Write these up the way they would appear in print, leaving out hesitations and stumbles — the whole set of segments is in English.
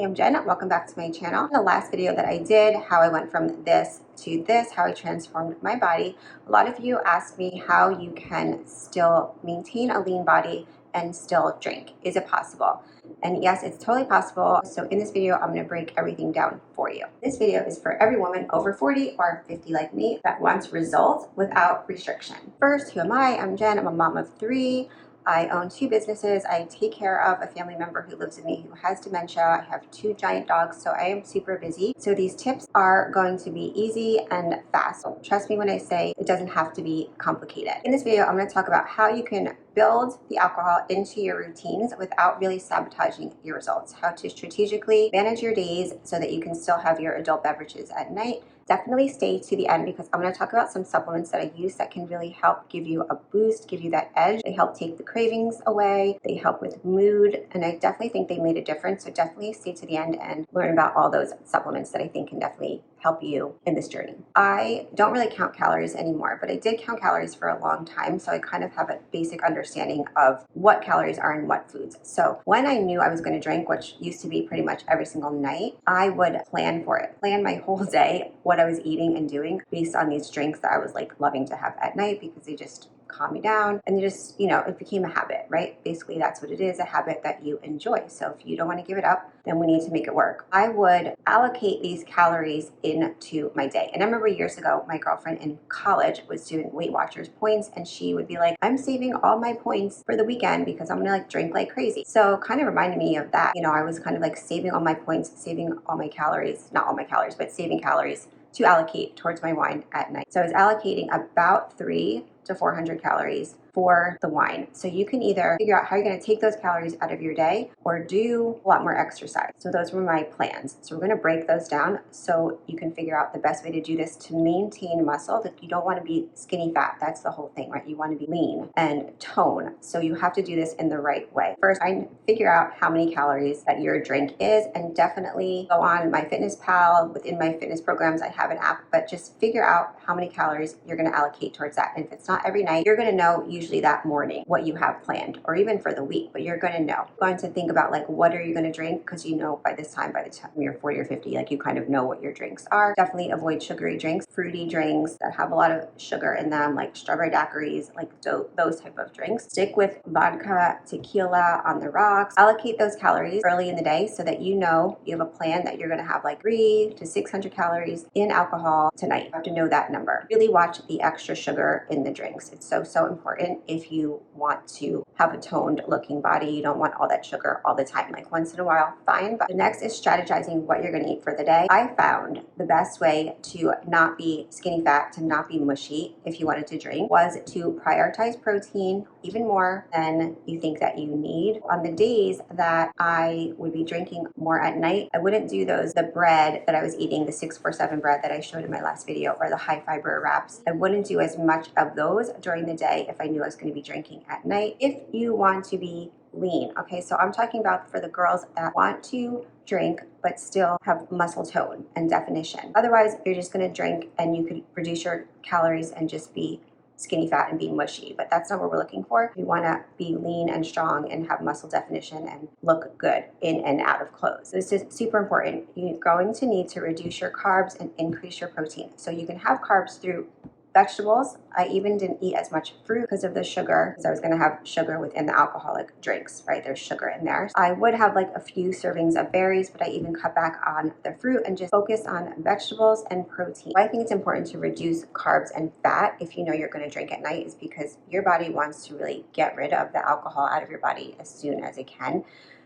Hey, I'm Jen. Welcome back to my channel. In the last video that I did, how I went from this to this, how I transformed my body, a lot of you asked me how you can still maintain a lean body and still drink. Is it possible? And yes, it's totally possible. So in this video, I'm going to break everything down for you. This video is for every woman over 40 or 50 like me that wants results without restriction. First, who am I? I'm Jen. I'm a mom of 3. I own 2 businesses. I take care of a family member who lives with me who has dementia. I have 2 giant dogs, so I am super busy. So these tips are going to be easy and fast. So trust me when I say it doesn't have to be complicated. In this video, I'm going to talk about how you can build the alcohol into your routines without really sabotaging your results. How to strategically manage your days so that you can still have your adult beverages at night. Definitely stay to the end because I'm going to talk about some supplements that I use that can really help give you a boost, give you that edge. They help take the cravings away. They help with mood, and I definitely think they made a difference. So definitely stay to the end and learn about all those supplements that I think can definitely help you in this journey. I don't really count calories anymore, but I did count calories for a long time, so I kind of have a basic understanding of what calories are in what foods. So when I knew I was going to drink, which used to be pretty much every single night, I would plan for it, plan my whole day, what I was eating and doing based on these drinks that I was like loving to have at night because they just calm me down, and just, it became a habit, right? Basically, that's what it is, a habit that you enjoy. So if you don't want to give it up, then we need to make it work. I would allocate these calories into my day. And I remember years ago, my girlfriend in college was doing Weight Watchers points, and she would be like, I'm saving all my points for the weekend because I'm gonna drink like crazy. So kind of reminded me of that. I was kind of like saving all my points, saving all my calories, not all my calories, but saving calories to allocate towards my wine at night. So I was allocating about 300 to 400 calories for the wine. So you can either figure out how you're going to take those calories out of your day or do a lot more exercise. So those were my plans. So we're going to break those down so you can figure out the best way to do this to maintain muscle. That you don't want to be skinny fat. That's the whole thing, right? You want to be lean and tone. So you have to do this in the right way. First, I figure out how many calories that your drink is, and definitely go on MyFitnessPal. Within my fitness programs, I have an app, but just figure out how many calories you're going to allocate towards that. And if it's not every night, you're going to know usually that morning what you have planned, or even for the week, but you're going to know. You're going to think about like, what are you going to drink? Because by the time you're 40 or 50, like you kind of know what your drinks are. Definitely avoid sugary drinks, fruity drinks that have a lot of sugar in them, like strawberry daiquiris, like those type of drinks. Stick with vodka, tequila on the rocks. Allocate those calories early in the day so that you have a plan that you're going to have like 300 to 600 calories in alcohol tonight. You have to know that number. Really watch the extra sugar in the drinks. It's so important if you want to have a toned looking body. You don't want all that sugar all the time. Like once in a while, fine. But the next is strategizing what you're going to eat for the day. I found the best way to not be skinny fat, to not be mushy if you wanted to drink, was to prioritize protein even more than you think that you need. On the days that I would be drinking more at night, I wouldn't do the bread that I was eating, the 647 bread that I showed in my last video, or the high fiber wraps. I wouldn't do as much of those during the day if I knew I was going to be drinking at night. If you want to be lean, okay, so I'm talking about for the girls that want to drink but still have muscle tone and definition. Otherwise, you're just going to drink and you could reduce your calories and just be skinny fat and be mushy, but that's not what we're looking for. We want to be lean and strong and have muscle definition and look good in and out of clothes. This is super important. You're going to need to reduce your carbs and increase your protein. So you can have carbs through vegetables. I even didn't eat as much fruit because of the sugar, because I was going to have sugar within the alcoholic drinks, right? There's sugar in there. I would have like a few servings of berries, but I even cut back on the fruit and just focus on vegetables and protein. I think it's important to reduce carbs and fat if you know you're going to drink at night, is because your body wants to really get rid of the alcohol out of your body as soon as it can.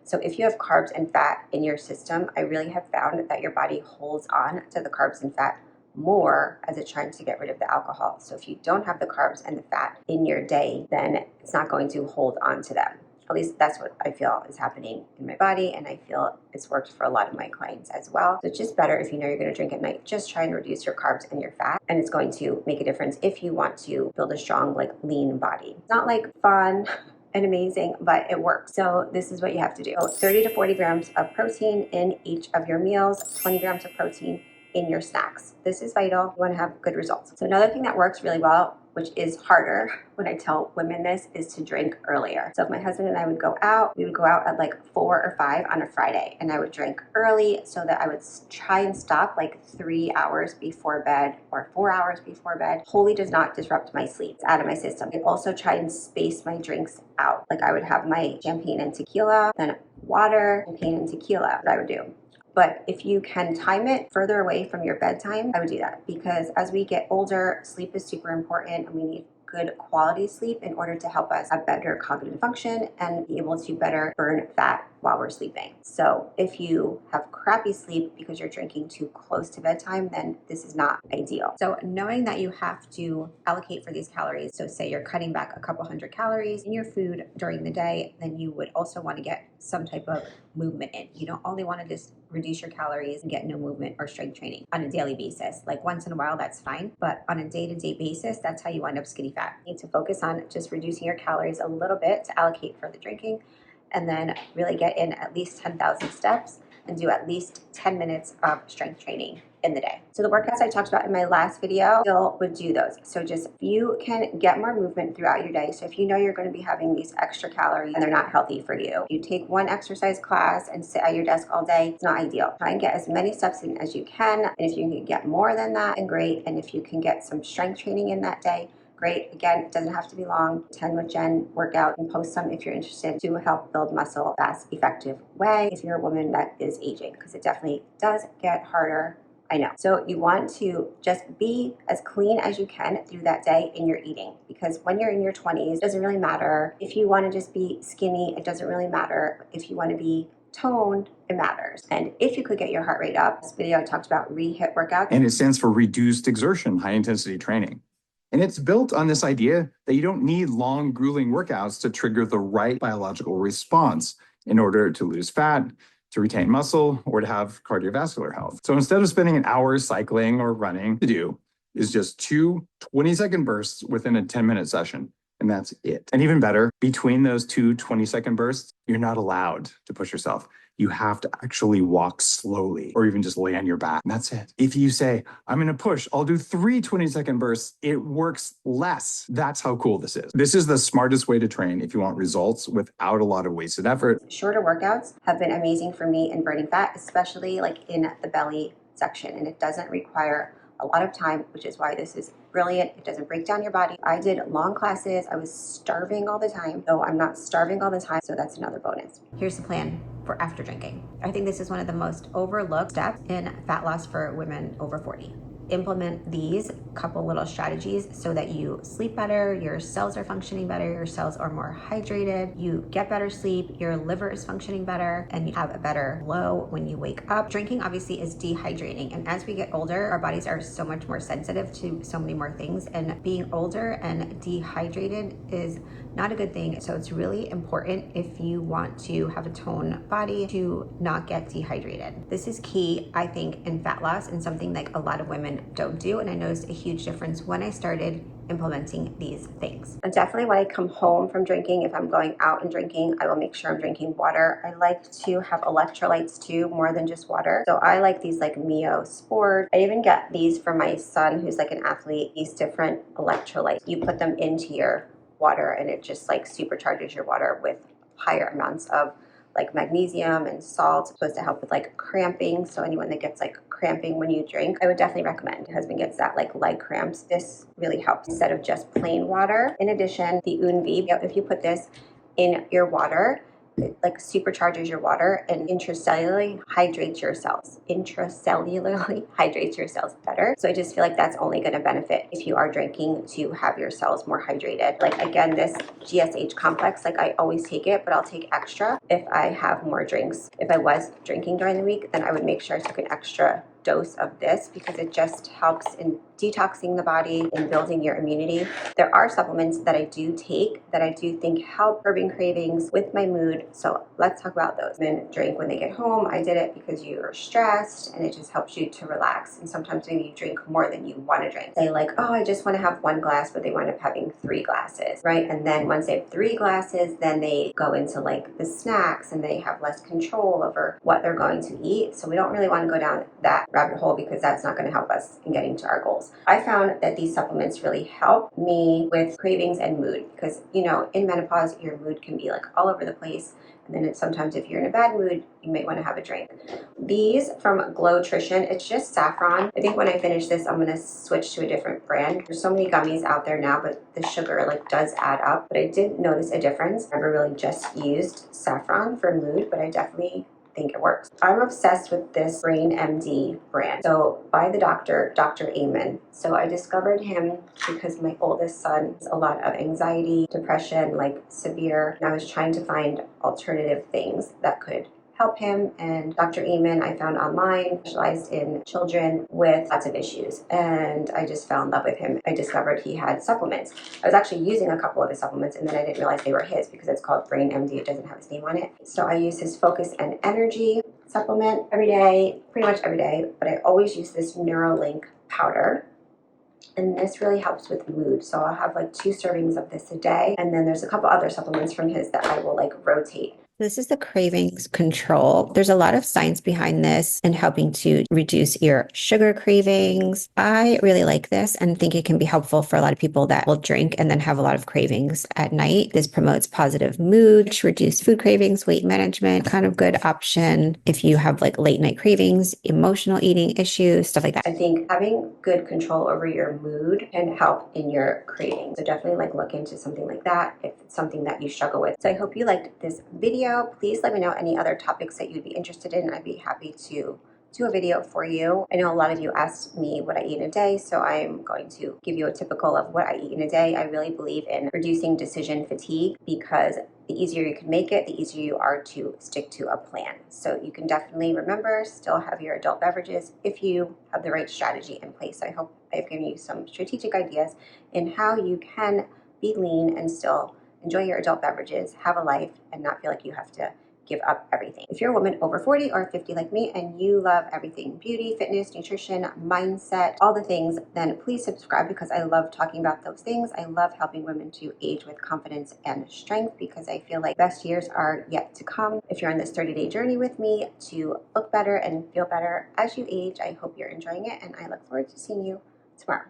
So if you have carbs and fat in your system, I really have found that your body holds on to the carbs and fat more as it's trying to get rid of the alcohol. So if you don't have the carbs and the fat in your day, then it's not going to hold on to them. At least that's what I feel is happening in my body, and I feel it's worked for a lot of my clients as well. So it's just better if you know you're going to drink at night, just try and reduce your carbs and your fat, and it's going to make a difference if you want to build a strong, like lean body. It's not like fun and amazing, but it works. So this is what you have to do. So 30 to 40 grams of protein in each of your meals, 20 grams of protein in your snacks. This is vital. You want to have good results. So another thing that works really well which is harder when I tell women this, is to drink earlier. So if my husband and I would go out, we would go out at like 4 or 5 on a Friday, and I would drink early so that I would try and stop like 3 hours before bed or 4 hours before bed. Wholly does not disrupt my sleep. It's out of my system. I also try and space my drinks out. Like I would have my champagne and tequila, then water, champagne and tequila, what I would do. But if you can time it further away from your bedtime, I would do that, because as we get older, sleep is super important and we need good quality sleep in order to help us have better cognitive function and be able to better burn fat while we're sleeping. So if you have crappy sleep because you're drinking too close to bedtime, then this is not ideal. So knowing that you have to allocate for these calories, so say you're cutting back a couple hundred calories in your food during the day, then you would also want to get some type of movement in. You don't only want to just reduce your calories and get no movement or strength training on a daily basis. Like once in a while, that's fine. But on a day-to-day basis, that's how you wind up skinny fat. You need to focus on just reducing your calories a little bit to allocate for the drinking, and then really get in at least 10,000 steps and do at least 10 minutes of strength training in the day. So the workouts I talked about in my last video, still would do those. So just if you can get more movement throughout your day. So if you know you're going to be having these extra calories and they're not healthy for you, you take one exercise class and sit at your desk all day, it's not ideal. Try and get as many steps in as you can. And if you can get more than that, then great. And if you can get some strength training in that day, great. Again, it doesn't have to be long. 10 with Jen workout, and post some if you're interested to help build muscle fast, effective way if you're a woman that is aging, because it definitely does get harder. I know. So you want to just be as clean as you can through that day in your eating, because when you're in your 20s, it doesn't really matter. If you want to just be skinny, it doesn't really matter. If you want to be toned, it matters. And if you could get your heart rate up, this video I talked about re-hit workouts. And it stands for reduced exertion, high intensity training. And it's built on this idea that you don't need long, grueling workouts to trigger the right biological response in order to lose fat, to retain muscle, or to have cardiovascular health. So instead of spending an hour cycling or running, to do is just 2 20-second bursts within a 10-minute session. And that's it. And even better, between those 2 20-second bursts, you're not allowed to push yourself. You have to actually walk slowly or even just lay on your back. And that's it. If you say, I'm going to push, I'll do 3 20-second bursts, it works less. That's how cool this is. This is the smartest way to train if you want results without a lot of wasted effort. Shorter workouts have been amazing for me in burning fat, especially like in the belly section. And it doesn't require a lot of time, which is why this is brilliant. It doesn't break down your body. I did long classes. I was starving all the time, though I'm not starving all the time, so that's another bonus. Here's the plan for after drinking. I think this is one of the most overlooked steps in fat loss for women over 40. Implement these couple little strategies so that you sleep better, your cells are functioning better, your cells are more hydrated, you get better sleep, your liver is functioning better, and you have a better flow when you wake up. Drinking obviously is dehydrating, and as we get older, our bodies are so much more sensitive to so many more things, and being older and dehydrated is not a good thing. So it's really important if you want to have a toned body to not get dehydrated. This is key, I think, in fat loss, and something like a lot of women don't do. And I noticed a huge difference when I started implementing these things. And definitely when I come home from drinking, if I'm going out and drinking, I will make sure I'm drinking water. I like to have electrolytes too, more than just water. So I like these like Mio Sport. I even get these for my son who's like an athlete, these different electrolytes. You put them into your water and it just like supercharges your water with higher amounts of like magnesium and salt. It's supposed to help with like cramping. So anyone that gets like cramping when you drink, I would definitely recommend. My husband gets that like leg cramps. This really helps instead of just plain water. In addition, the UNV, if you put this in your water, it like supercharges your water and intracellularly hydrates your cells. Intracellularly hydrates your cells better. So I just feel like that's only going to benefit if you are drinking to have your cells more hydrated. Like again, this GSH complex, like I always take it, but I'll take extra if I have more drinks. If I was drinking during the week, then I would make sure I took an extra dose of this because it just helps in detoxing the body and building your immunity. There are supplements that I do take that I do think help curbing cravings with my mood. So let's talk about those. Men drink when they get home. I did it because you're stressed and it just helps you to relax. And sometimes maybe you drink more than you want to drink. Say like, oh, I just want to have 1 glass, but they wind up having 3 glasses, right? And then once they have 3 glasses, then they go into like the snacks and they have less control over what they're going to eat. So we don't really want to go down that rabbit hole because that's not going to help us in getting to our goals. I found that these supplements really help me with cravings and mood because, in menopause, your mood can be like all over the place. And then sometimes if you're in a bad mood, you might want to have a drink. These from Glow Nutrition, it's just saffron. I think when I finish this, I'm going to switch to a different brand. There's so many gummies out there now, but the sugar does add up. But I did notice a difference. I never really just used saffron for mood, but I definitely think it works. I'm obsessed with this Brain MD brand. So by the Dr. Amen. So I discovered him because my oldest son has a lot of anxiety, depression, severe. And I was trying to find alternative things that could help him. And Dr. Eamon, I found online, specialized in children with lots of issues. And I just fell in love with him. I discovered he had supplements. I was actually using a couple of his supplements and then I didn't realize they were his because it's called Brain MD. It doesn't have his name on it. So I use his Focus and Energy supplement every day, pretty much every day. But I always use this Neuralink powder. And this really helps with mood. So I'll have 2 servings of this a day. And then there's a couple other supplements from his that I will rotate. This is the cravings control. There's a lot of science behind this and helping to reduce your sugar cravings. I really like this and think it can be helpful for a lot of people that will drink and then have a lot of cravings at night. This promotes positive mood, reduce food cravings, weight management, kind of good option if you have late night cravings, emotional eating issues, stuff like that. I think having good control over your mood can help in your cravings. So definitely look into something like that if it's something that you struggle with. So I hope you liked this video. Please let me know any other topics that you'd be interested in. I'd be happy to do a video for you. I know a lot of you asked me what I eat in a day, so I'm going to give you a typical of what I eat in a day. I really believe in reducing decision fatigue because the easier you can make it, the easier you are to stick to a plan. So you can definitely remember, still have your adult beverages if you have the right strategy in place. I hope I've given you some strategic ideas in how you can be lean and still enjoy your adult beverages, have a life, and not feel like you have to give up everything. If you're a woman over 40 or 50 like me and you love everything beauty, fitness, nutrition, mindset, all the things, then please subscribe because I love talking about those things. I love helping women to age with confidence and strength because I feel like best years are yet to come. If you're on this 30-day journey with me to look better and feel better as you age, I hope you're enjoying it and I look forward to seeing you tomorrow.